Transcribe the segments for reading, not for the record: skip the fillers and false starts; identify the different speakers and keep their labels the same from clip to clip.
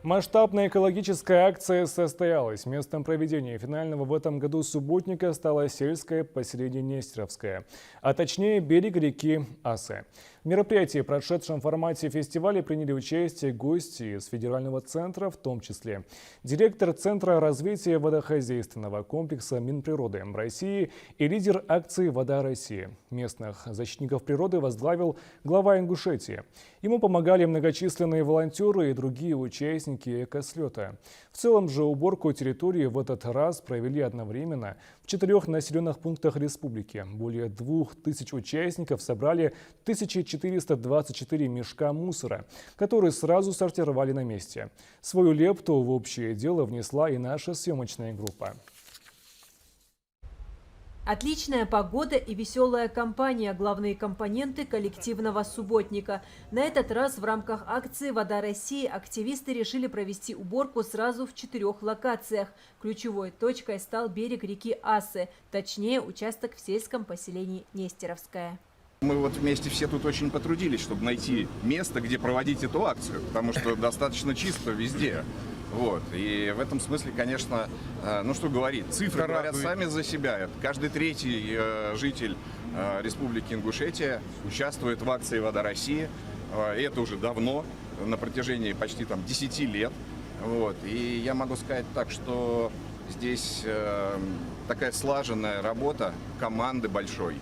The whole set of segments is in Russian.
Speaker 1: Масштабная экологическая акция состоялась. Местом проведения финального в этом году субботника стало сельское поселение Нестеровское, а точнее берег реки Асы. В мероприятии, прошедшем в формате фестиваля, приняли участие гости из федерального центра, в том числе директор Центра развития водохозяйственного комплекса Минприроды России и лидер акции «Вода России». Местных защитников природы возглавил глава Ингушетии. Ему помогали многочисленные волонтеры и другие участники экослета. В целом же уборку территории в этот раз провели одновременно в 4 населенных пунктах республики. Более 2000 участников собрали 1424 мешка мусора, которые сразу сортировали на месте. Свою лепту в общее дело внесла и наша съемочная группа.
Speaker 2: Отличная погода и веселая компания – главные компоненты коллективного субботника. На этот раз в рамках акции «Вода России» активисты решили провести уборку сразу в 4 локациях. Ключевой точкой стал берег реки Асы, точнее участок в сельском поселении Нестеровское.
Speaker 3: Мы вот вместе все тут очень потрудились, чтобы найти место, где проводить эту акцию, потому что достаточно чисто везде. Вот. И в этом смысле, конечно, ну что говорить, цифры говорят сами за себя. Каждый третий житель Республики Ингушетия участвует в акции «Вода России». И это уже давно, на протяжении почти 10 лет. Вот. И я могу сказать так, что здесь такая слаженная работа команды большой.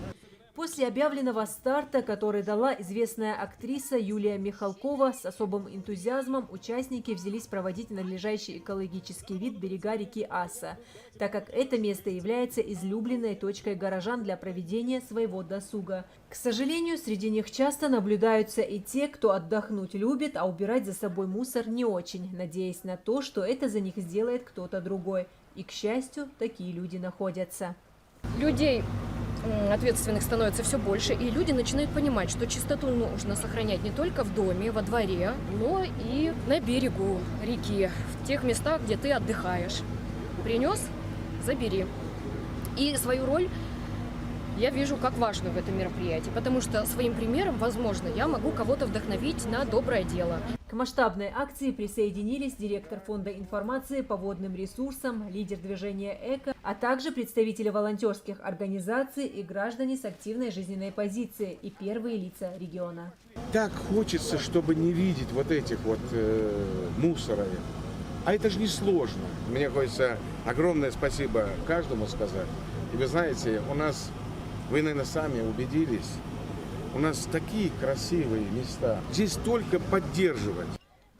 Speaker 2: После объявленного старта, который дала известная актриса Юлия Михалкова, с особым энтузиазмом участники взялись проводить надлежащий экологический вид берега реки Аса, так как это место является излюбленной точкой горожан для проведения своего досуга. К сожалению, среди них часто наблюдаются и те, кто отдохнуть любит, а убирать за собой мусор не очень, надеясь на то, что это за них сделает кто-то другой. И, к счастью, такие люди находятся.
Speaker 4: Людей ответственных становится все больше, и люди начинают понимать, что чистоту нужно сохранять не только в доме, во дворе, но и на берегу реки, в тех местах, где ты отдыхаешь. Принес – забери. И свою роль я вижу как важную в этом мероприятии, потому что своим примером, возможно, я могу кого-то вдохновить на доброе дело.
Speaker 2: К масштабной акции присоединились директор фонда информации по водным ресурсам, лидер движения «Эко», а также представители волонтерских организаций и граждане с активной жизненной позицией и первые лица региона.
Speaker 5: Так хочется, чтобы не видеть вот этих мусора. А это же не сложно. Мне хочется огромное спасибо каждому сказать. И вы знаете, вы, наверное, сами убедились, у нас такие красивые места. Здесь только поддерживать.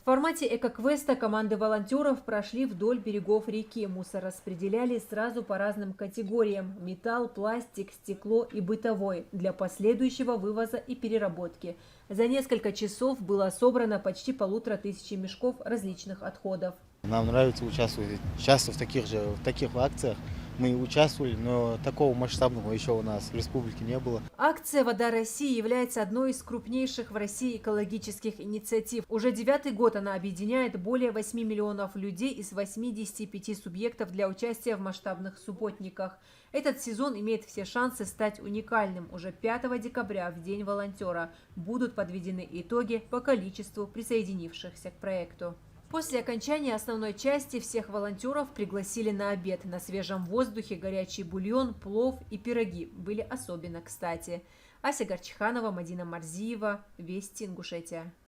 Speaker 2: В формате эко-квеста команды волонтеров прошли вдоль берегов реки. Мусор распределяли сразу по разным категориям – металл, пластик, стекло и бытовой – для последующего вывоза и переработки. За несколько часов было собрано почти 1500 мешков различных отходов.
Speaker 6: Нам нравится участвовать часто в таких акциях. Мы участвовали, но такого масштабного еще у нас в республике не было.
Speaker 2: Акция «Вода России» является одной из крупнейших в России экологических инициатив. Уже 9-й год она объединяет более 8 миллионов людей из 85 субъектов для участия в масштабных субботниках. Этот сезон имеет все шансы стать уникальным. Уже 5 декабря, в День волонтера, будут подведены итоги по количеству присоединившихся к проекту. После окончания основной части всех волонтеров пригласили на обед. На свежем воздухе горячий бульон, плов и пироги были особенно кстати. Ася Горчиханова, Мадина Марзиева, Вести, Ингушетия.